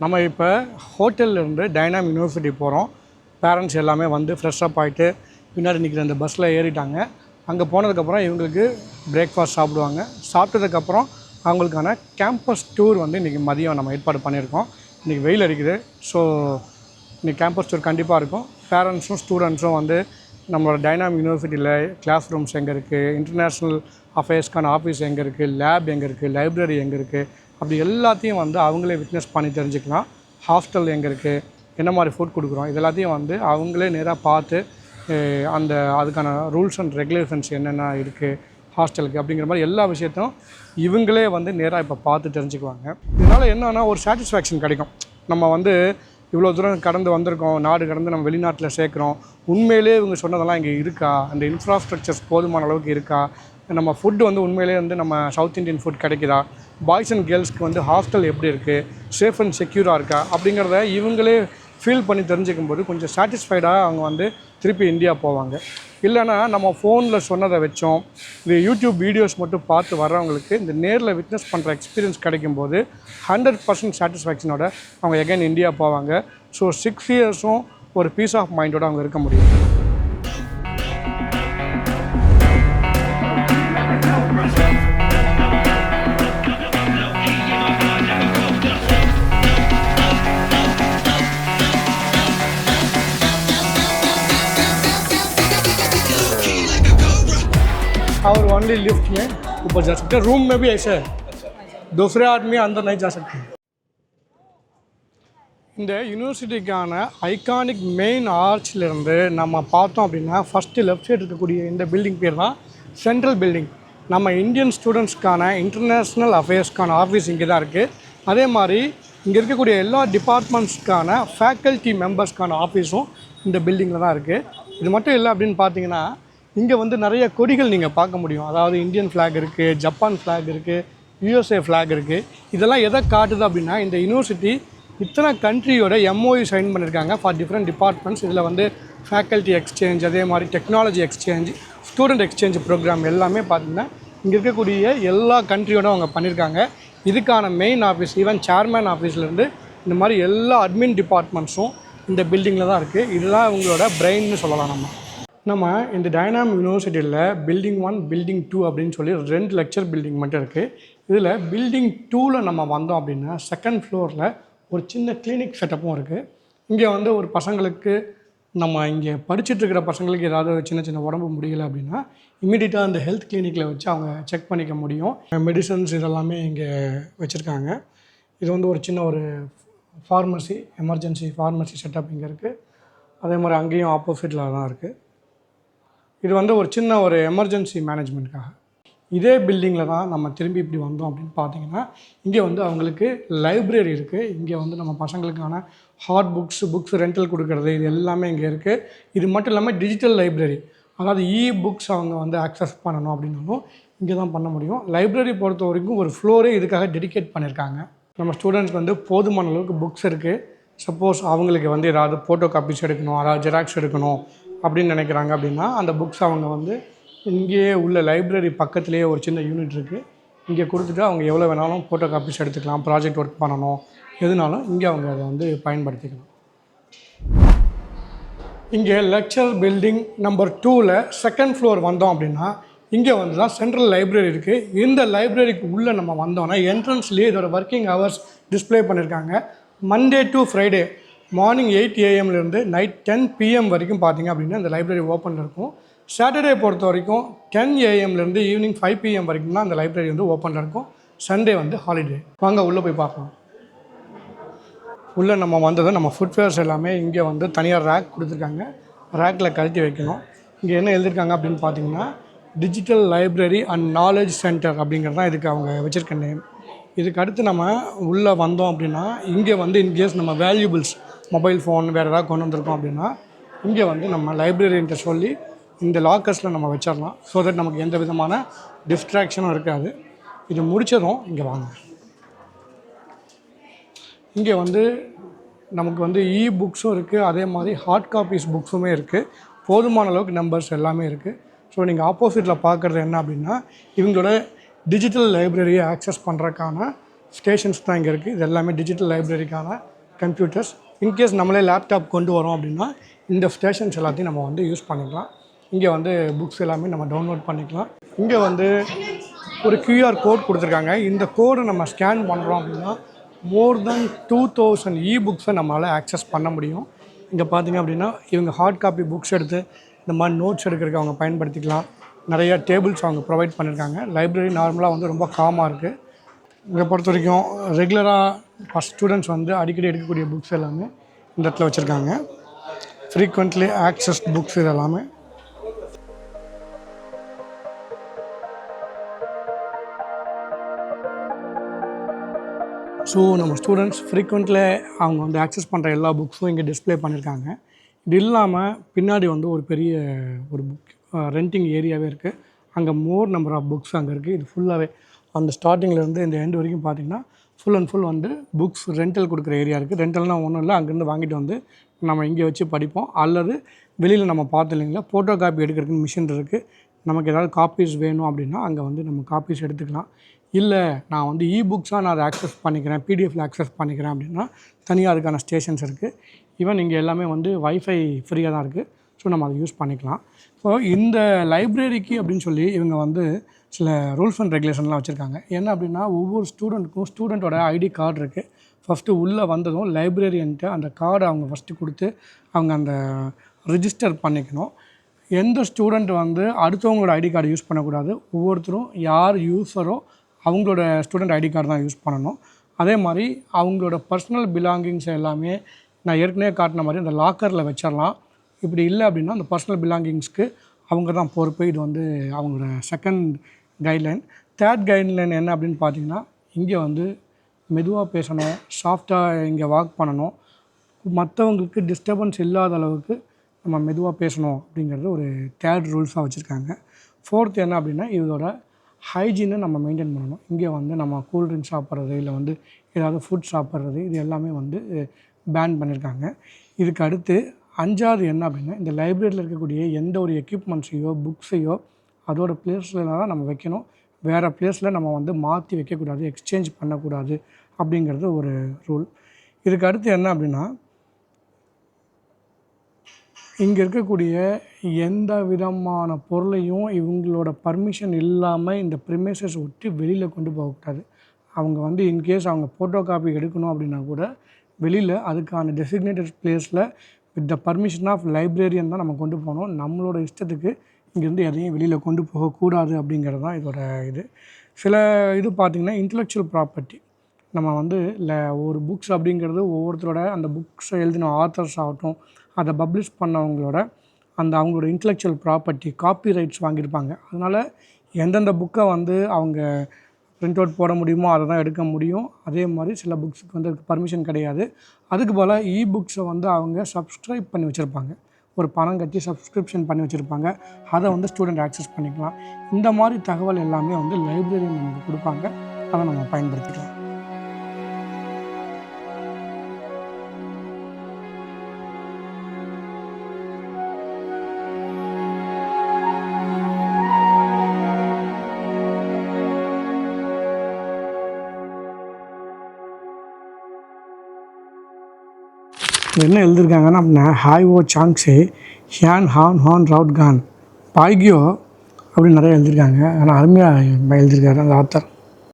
நம்ம இப்போ ஹோட்டல்லேருந்து டைனாம் யூனிவர்சிட்டி போகிறோம். பேரண்ட்ஸ் எல்லாமே வந்து ஃப்ரெஷ்ஷப் ஆகிட்டு பின்னாடி நிற்கிற அந்த பஸ்ஸில் ஏறிட்டாங்க. அங்கே போனதுக்கப்புறம் இவங்களுக்கு பிரேக்ஃபாஸ்ட் சாப்பிடுவாங்க. சாப்பிட்டதுக்கப்புறம் அவங்களுக்கான கேம்பஸ் டூர் வந்து இன்றைக்கி மதியம் நம்ம ஏற்பாடு பண்ணியிருக்கோம். இன்றைக்கி வெயில் அடிக்குது. ஸோ இன்றைக்கி கேம்பஸ் டூர் கண்டிப்பாக இருக்கும். பேரண்ட்ஸும் ஸ்டூடெண்ட்ஸும் வந்து நம்மளோட டைனாம் யூனிவர்சிட்டியில் கிளாஸ் ரூம்ஸ் எங்கே இருக்குது, இன்டர்நேஷ்னல் அஃபேர்ஸ்க்கான ஆஃபீஸ் எங்கே இருக்குது, லேப் எங்கே இருக்குது, லைப்ரரி எங்கே இருக்குது, அப்படி எல்லாத்தையும் வந்து அவங்களே விட்னஸ் பண்ணி தெரிஞ்சுக்கலாம். ஹாஸ்டல் எங்கே இருக்குது, என்ன மாதிரி ஃபுட் கொடுக்குறோம், இது எல்லாத்தையும் வந்து அவங்களே நேராக பார்த்து அதுக்கான ரூல்ஸ் அண்ட் ரெகுலேஷன்ஸ் என்னென்ன இருக்குது ஹாஸ்டலுக்கு அப்படிங்கிற மாதிரி எல்லா விஷயத்தையும் இவங்களே வந்து நேராக இப்போ பார்த்து தெரிஞ்சுக்குவாங்க. இதனால் என்னன்னா ஒரு சாட்டிஸ்ஃபேக்ஷன் கிடைக்கும். நம்ம வந்து இவ்வளோ தூரம் கடந்து வந்திருக்கோம், நாடு கடந்து நம்ம வெளிநாட்டில் சேர்க்குறோம், உண்மையிலே இவங்க சொன்னதெல்லாம் இங்கே இருக்கா, அந்த இன்ஃப்ராஸ்ட்ரக்சர்ஸ் போதுமான அளவுக்கு இருக்கா, நம்ம ஃபுட்டு வந்து உண்மையிலே வந்து நம்ம சவுத் இண்டியன் ஃபுட் கிடைக்குதா, பாய்ஸ் அண்ட் கேர்ள்ஸ்க்கு வந்து ஹாஸ்டல் எப்படி இருக்குது, சேஃப் அண்ட் செக்யூராக இருக்கா அப்படிங்கிறத இவங்களே ஃபீல் பண்ணி தெரிஞ்சுக்கும் போது கொஞ்சம் சாட்டிஸ்ஃபைடாக அவங்க வந்து திருப்பி இந்தியா போவாங்க. இல்லைனா நம்ம ஃபோனில் சொன்னதை வச்சோம் இந்த யூடியூப் வீடியோஸ் மட்டும் பார்த்து வர்றவங்களுக்கு இந்த நேரில் விட்னஸ் பண்ணுற எக்ஸ்பீரியன்ஸ் கிடைக்கும்போது 100% சாட்டிஸ்ஃபேக்ஷனோட அவங்க எகைன் இந்தியா போவாங்க. ஸோ 6 இயர்ஸும் ஒரு பீஸ் ஆஃப் மைண்டோடு அவங்க இருக்க முடியும். और ओनली लिफ्ट में ऊपर जा सकते हैं. रूम में भी ऐसा है, दूसरे आदमी अंदर नहीं जा सकते. இந்த யூனிவர்சிட்டிக்கான ஐகானிக் மெயின் ஆர்ச்சிலேருந்து நம்ம பார்த்தோம் அப்படின்னா ஃபஸ்ட்டு லெஃப்ட் சைடு இருக்கக்கூடிய இந்த பில்டிங் பேர் தான் சென்ட்ரல் பில்டிங். நம்ம இந்தியன் ஸ்டூடெண்ட்ஸ்க்கான இன்டர்நேஷ்னல் அஃபேர்ஸ்க்கான ஆஃபீஸ் இங்கே தான் இருக்குது. அதே மாதிரி இங்கே இருக்கக்கூடிய எல்லா டிபார்ட்மெண்ட்ஸ்க்கான ஃபேக்கல்ட்டி மெம்பர்ஸ்க்கான ஆஃபீஸும் இந்த பில்டிங்கில் தான் இருக்குது. இது மட்டும் இல்லை அப்படின்னு பார்த்தீங்கன்னா இங்கே வந்து நிறைய கொடிகள் நீங்கள் பார்க்க முடியும். அதாவது இந்தியன் ஃப்ளாக் இருக்குது, ஜப்பான் ஃப்ளாக் இருக்குது, யூஎஸ்ஏ ஃப்ளாக் இருக்குது. இதெல்லாம் எதை காட்டுது அப்படின்னா இந்த யூனிவர்சிட்டி இத்தனை கண்ட்ரியோட எம்ஓயு சைன் பண்ணியிருக்காங்க ஃபார் டிஃப்ரெண்ட் டிபார்ட்மெண்ட்ஸ். இதில் வந்து ஃபேக்கல்ட்டி எக்ஸ்சேஞ்ச், அதே மாதிரி technology exchange, student exchange program எல்லாமே பார்த்திங்கன்னா இங்கே இருக்கக்கூடிய எல்லா கண்ட்ரியோட அவங்க பண்ணியிருக்காங்க. இதுக்கான மெயின் ஆஃபீஸ், ஈவன் சேர்மேன் ஆஃபீஸ்லேருந்து இந்த மாதிரி எல்லா அட்மின் டிபார்ட்மெண்ட்ஸும் இந்த பில்டிங்கில் தான் இருக்குது. இதுதான் இவங்களோட பிரெயின்னு சொல்லலாம். நம்ம இந்த டைனாம் யூனிவர்சிட்டியில் பில்டிங் 1, பில்டிங் 2 அப்படின்னு சொல்லி 2 லெக்சர் பில்டிங் மட்டும் இருக்குது. இதில் பில்டிங் 2ல் நம்ம வந்தோம் அப்படின்னா செகண்ட் ஃப்ளோரில் ஒரு சின்ன கிளினிக் செட்டப்பும் இருக்குது. இங்கே வந்து ஒரு பசங்களுக்கு நம்ம இங்கே படிச்சுட்ருக்கிற பசங்களுக்கு ஏதாவது சின்ன சின்ன உடம்பு முடியலை அப்படின்னா இமீடியட்டாக அந்த ஹெல்த் கிளினிக்கில் வச்சு அவங்க செக் பண்ணிக்க முடியும். மெடிசன்ஸ் இதெல்லாமே இங்கே வச்சுருக்காங்க. இது வந்து ஒரு சின்ன ஒரு ஃபார்மசி, எமர்ஜென்சி ஃபார்மசி செட்டப் இங்கே இருக்குது. அதே மாதிரி அங்கேயும் ஆப்போசிட்டில் தான் இருக்குது. இது வந்து ஒரு சின்ன ஒரு எமர்ஜென்சி மேனேஜ்மெண்ட்காக. இதே பில்டிங்கில் தான் நம்ம திரும்பி இப்படி வந்தோம் அப்படின்னு பார்த்தீங்கன்னா இங்கே வந்து அவங்களுக்கு லைப்ரரி இருக்குது. இங்கே வந்து நம்ம பசங்களுக்கான ஹார்ட் புக்ஸ் ரெண்டல் கொடுக்கறது இது எல்லாமே இங்கே இருக்குது. இது மட்டும் இல்லாமல் டிஜிட்டல் லைப்ரரி, அதாவது புக்ஸ் அவங்க வந்து ஆக்சஸ் பண்ணணும் அப்படின்னாலும் இங்கே தான் பண்ண முடியும். லைப்ரரி பொறுத்த வரைக்கும் ஒரு ஃப்ளோரே இதுக்காக டெடிகேட் பண்ணியிருக்காங்க. நம்ம ஸ்டூடெண்ட்ஸ்க்கு வந்து போதுமான அளவுக்கு புக்ஸ் இருக்குது. சப்போஸ் அவங்களுக்கு வந்து ஏதாவது ஃபோட்டோ காப்பீஸ் எடுக்கணும், அதாவது ஜெராக்ஸ் எடுக்கணும் அப்படின்னு நினைக்கிறாங்க அப்படின்னா அந்த புக்ஸ் அவங்க வந்து இங்கேயே உள்ள லைப்ரரி பக்கத்துலேயே ஒரு சின்ன யூனிட் இருக்குது. இங்கே கொடுத்துட்டு அவங்க எவ்வளோ வேணாலும் ஃபோட்டோ காப்பீஸ் எடுத்துக்கலாம், ப்ராஜெக்ட் ஒர்க் பண்ணணும், எதுனாலும் இங்கே அவங்க அதை வந்து பயன்படுத்திக்கலாம். இங்கே லெக்சர் பில்டிங் நம்பர் 2ல் செகண்ட் ஃப்ளோர் வந்தோம் அப்படின்னா இங்கே வந்து தான் சென்ட்ரல் லைப்ரரி இருக்குது. இந்த லைப்ரரிக்கு உள்ளே நம்ம வந்தோன்னா என்ட்ரன்ஸ்லேயே இதோட ஒர்க்கிங் ஹவர்ஸ் டிஸ்பிளே பண்ணியிருக்காங்க. Monday to Friday morning 8 AM night 10 PM வரைக்கும் பார்த்திங்க அப்படின்னா இந்த லைப்ரரி ஓப்பனில் இருக்கும். சாட்டர்டே பொறுத்த வரைக்கும் 10 AM ஈவினிங் 5 PM வரைக்கும் தான் அந்த லைப்ரரி வந்து ஓப்பனில் இருக்கும். சண்டே வந்து ஹாலிடே. வாங்க உள்ளே போய் பார்க்கலாம். உள்ளே நம்ம வந்தது நம்ம ஃபுட்வேர்ஸ் எல்லாமே இங்கே வந்து தனியாக ரேக் கொடுத்துருக்காங்க. ரேக்கில் கழட்டி வைக்கணும். இங்கே என்ன எழுதியிருக்காங்க அப்படின்னு பார்த்தீங்கன்னா digital library and knowledge centre அப்படிங்கிறது தான் இதுக்கு அவங்க வச்சுருக்க நேம். இதுக்கு அடுத்து நம்ம உள்ளே வந்தோம் அப்படின்னா இங்கே வந்து இன்கேஸ் நம்ம வேல்யூபிள்ஸ், மொபைல் ஃபோன் வேறு ஏதாவது கொண்டு வந்திருக்கோம் அப்படின்னா இங்கே வந்து நம்ம லைப்ரரின்ட்டு சொல்லி இந்த லாக்கர்ஸில் நம்ம வச்சிடலாம். ஸோ தட் நமக்கு எந்த விதமான டிஸ்ட்ராக்ஷனும் இருக்காது. இது முடித்ததும் இங்கே வாங்க. இங்கே வந்து நமக்கு வந்து புக்ஸும் இருக்குது, அதே மாதிரி ஹார்ட் காப்பீஸ் புக்ஸுமே இருக்குது. போதுமான அளவுக்கு நம்பர்ஸ் எல்லாமே இருக்குது. ஸோ நீங்கள் ஆப்போசிட்டில் பார்க்குறது என்ன அப்படின்னா இவங்களோட டிஜிட்டல் லைப்ரரியை ஆக்சஸ் பண்ணுறதுக்கான ஸ்டேஷன்ஸ் தான் இங்கே இருக்குது. இது எல்லாமே டிஜிட்டல் லைப்ரரிக்கான கம்ப்யூட்டர்ஸ். இன்கேஸ் நம்மளே லேப்டாப் கொண்டு வரோம் அப்படின்னா இந்த ஸ்டேஷன்ஸ் எல்லாத்தையும் நம்ம வந்து யூஸ் பண்ணிக்கலாம். இங்கே வந்து புக்ஸ் எல்லாமே நம்ம டவுன்லோட் பண்ணிக்கலாம். இங்கே வந்து ஒரு QR கோட் கொடுத்துருக்காங்க. இந்த கோடை நம்ம ஸ்கேன் பண்ணுறோம் அப்படின்னா மோர் தென் 2000 இ-புக்ஸை நம்மளால் ஆக்சஸ் பண்ண முடியும். இங்கே பார்த்திங்க அப்படின்னா இவங்க ஹார்ட் காப்பி புக்ஸ் எடுத்து இந்த மாதிரி நோட்ஸ் எடுக்கிறதுக்கு அவங்க பயன்படுத்திக்கலாம். நிறைய டேபிள்ஸ் அவங்க ப்ரொவைட் பண்ணியிருக்காங்க. லைப்ரரி நார்மலாக வந்து ரொம்ப காமாக இருக்குது. இதை பொறுத்த வரைக்கும் ரெகுலராக ஸ்டூடெண்ட்ஸ் வந்து அடிக்கடி எடுக்கக்கூடிய புக்ஸ் எல்லாமே இந்த இடத்துல வச்சுருக்காங்க. ஃப்ரீக்வெண்ட்லி ஆக்சஸ்ட் புக்ஸ் இது எல்லாமே. ஸோ நம்ம ஸ்டூடெண்ட்ஸ் ஃப்ரீக்வெண்ட்டில் அவங்க வந்து ஆக்சஸ் பண்ணுற எல்லா புக்ஸும் இங்கே டிஸ்பிளே பண்ணியிருக்காங்க. இது இல்லாமல் பின்னாடி வந்து ஒரு பெரிய ஒரு புக் ரெண்டிங் ஏரியாவே இருக்குது. அங்கே மோர் நம்பர் ஆஃப் புக்ஸ் அங்கே இருக்குது. இது ஃபுல்லாகவே அந்த ஸ்டார்டிங்லேருந்து இந்த எண்டு வரைக்கும் பார்த்திங்கன்னா ஃபுல் அண்ட் ஃபுல் வந்து புக்ஸ் ரெண்டல் கொடுக்குற ஏரியா இருக்குது. ரெண்டல்னால் ஒன்றும் இல்லை, அங்கேருந்து வாங்கிட்டு வந்து நம்ம இங்கே வச்சு படிப்போம். அல்லது வெளியில் நம்ம பார்த்து இல்லைங்களா ஃபோட்டோ காப்பி எடுக்கிறதுக்கு மிஷின் இருக்குது. நமக்கு ஏதாவது காப்பீஸ் வேணும் அப்படின்னா அங்கே வந்து நம்ம காப்பீஸ் எடுத்துக்கலாம். இல்லை நான் வந்து இ-புக்ஸாக நான் அதை ஆக்சஸ் பண்ணிக்கிறேன், பிடிஎஃப்பில் ஆக்சஸ் பண்ணிக்கிறேன் அப்படின்னா தனியாக அதுக்கான ஸ்டேஷன்ஸ் இருக்குது. ஈவன் இங்கே எல்லாமே வந்து வைஃபை ஃப்ரீயாக தான் இருக்குது. ஸோ நம்ம அதை யூஸ் பண்ணிக்கலாம். ஸோ இந்த லைப்ரரிக்கு அப்படின்னு சொல்லி இவங்க வந்து சில ரூல்ஸ் அண்ட் ரெகுலேஷன்லாம் வச்சுருக்காங்க. என்ன அப்படின்னா ஒவ்வொரு ஸ்டூடெண்ட்டுக்கும் ஸ்டூடெண்ட்டோட ஐடி கார்டு இருக்குது. ஃபஸ்ட்டு உள்ளே வந்ததும் லைப்ரரியன்ட்டு அந்த கார்டை அவங்க ஃபஸ்ட்டு கொடுத்து அவங்க அந்த ரிஜிஸ்டர் பண்ணிக்கணும். எந்த ஸ்டூடெண்ட் வந்து அடுத்தவங்களோட ஐடி கார்டு யூஸ் பண்ணக்கூடாது. ஒவ்வொருத்தரும் யார் யூஸரோ அவங்களோட ஸ்டூடெண்ட் ஐடி கார்டு தான் யூஸ் பண்ணணும். அதே மாதிரி அவங்களோட பர்சனல் பிலாங்கிங்ஸ் எல்லாமே நான் ஏற்கனவே காட்டின மாதிரி அந்த லாக்கரில் வச்சிடலாம். இப்படி இல்லை அப்படின்னா அந்த பர்சனல் பிலாங்கிங்ஸ்க்கு அவங்க தான் பொறுப்பு. இது வந்து அவங்களோட செகண்ட் கைட்லைன். தேர்ட் கைட்லைன் என்ன அப்படின்னு பார்த்தீங்கன்னா இங்கே வந்து மெதுவாக பேசணும், சாஃப்டாக இங்கே வாக் பண்ணணும், மற்றவங்களுக்கு டிஸ்டர்பன்ஸ் இல்லாத அளவுக்கு நம்ம மெதுவாக பேசணும் அப்படிங்கிறது ஒரு தேர்ட் ரூல்ஸாக வச்சுருக்காங்க. ஃபோர்த் என்ன அப்படின்னா இதோட ஹைஜீனை நம்ம மெயின்டைன் பண்ணணும். இங்கே வந்து நம்ம கூல்ட்ரிங்க்ஸ் சாப்பிட்றது இல்லை வந்து ஏதாவது ஃபுட் சாப்பிட்றது இது எல்லாமே வந்து பேன் பண்ணியிருக்காங்க. இதுக்கு அடுத்து அஞ்சாவது என்ன அப்படின்னா இந்த லைப்ரரியில் இருக்கக்கூடிய எந்த ஒரு எக்யூப்மெண்ட்ஸையோ புக்ஸையோ அதோட பிளேஸில் தான் நம்ம வைக்கணும். வேறு பிளேஸில் நம்ம வந்து மாற்றி வைக்கக்கூடாது, எக்ஸ்சேஞ்ச் பண்ணக்கூடாது அப்படிங்கிறது ஒரு ரூல். இதுக்கு அடுத்து என்ன அப்படின்னா இங்கே இருக்கக்கூடிய எந்த விதமான பொருளையும் இவங்களோட பர்மிஷன் இல்லாமல் இந்த ப்ரிமைசஸ் விட்டு வெளியில் கொண்டு போகக்கூடாது. அவங்க வந்து இன்கேஸ் அவங்க ஃபோட்டோ காப்பி எடுக்கணும் அப்படின்னா கூட வெளியில் அதுக்கான டெசிக்னேட்டட் பிளேஸில் with the permission of librarian தான் நம்ம கொண்டு போகணும். நம்மளோட இஷ்டத்துக்கு இங்கேருந்து எதையும் வெளியில் கொண்டு போகக்கூடாது அப்படிங்கிறது தான் இதோட இது. சில இது பார்த்திங்கன்னா இன்டலெக்சுவல் ப்ராப்பர்ட்டி நம்ம வந்து இல்லை ஒரு புக்ஸ் அப்படிங்கிறது ஒவ்வொருத்தரோட அந்த புக்ஸை எழுதின ஆத்தர்ஸ் ஆகட்டும் அதை பப்ளிஷ் பண்ணவங்களோட அந்த அவங்களோட இன்டலெக்சுவல் ப்ராப்பர்ட்டி காப்பி ரைட்ஸ் வாங்கியிருப்பாங்க. அதனால் எந்தெந்த புக்கை வந்து அவங்க பிரிண்ட் அவுட் போட முடியுமோ அதை தான் எடுக்க முடியும். அதே மாதிரி சில புக்ஸுக்கு வந்து அதுக்கு பர்மிஷன் கிடையாது. அதுக்கு போல் இ-புக்ஸை வந்து அவங்க சப்ஸ்கிரைப் பண்ணி வச்சுருப்பாங்க. ஒரு பணம் கட்டி சப்ஸ்கிரிப்ஷன் பண்ணி வச்சுருப்பாங்க. அதை வந்து ஸ்டூடெண்ட் ஆக்சஸ் பண்ணிக்கலாம். இந்த மாதிரி தகவல் எல்லாமே வந்து லைப்ரரியன் நமக்கு கொடுப்பாங்க. அதை நம்ம பயன்படுத்திக்கலாம். என்ன எழுதியிருக்காங்கன்னா அப்படின்னா ஹாய் ஓ சாங்ஸே ஹியான் ஹான் ஹான் ரவுட் கான் பாய்கியோ அப்படின்னு நிறைய எழுதியிருக்காங்க. ஆனால் அருமையாக எழுதியிருக்காரு அந்த ஆத்தர்.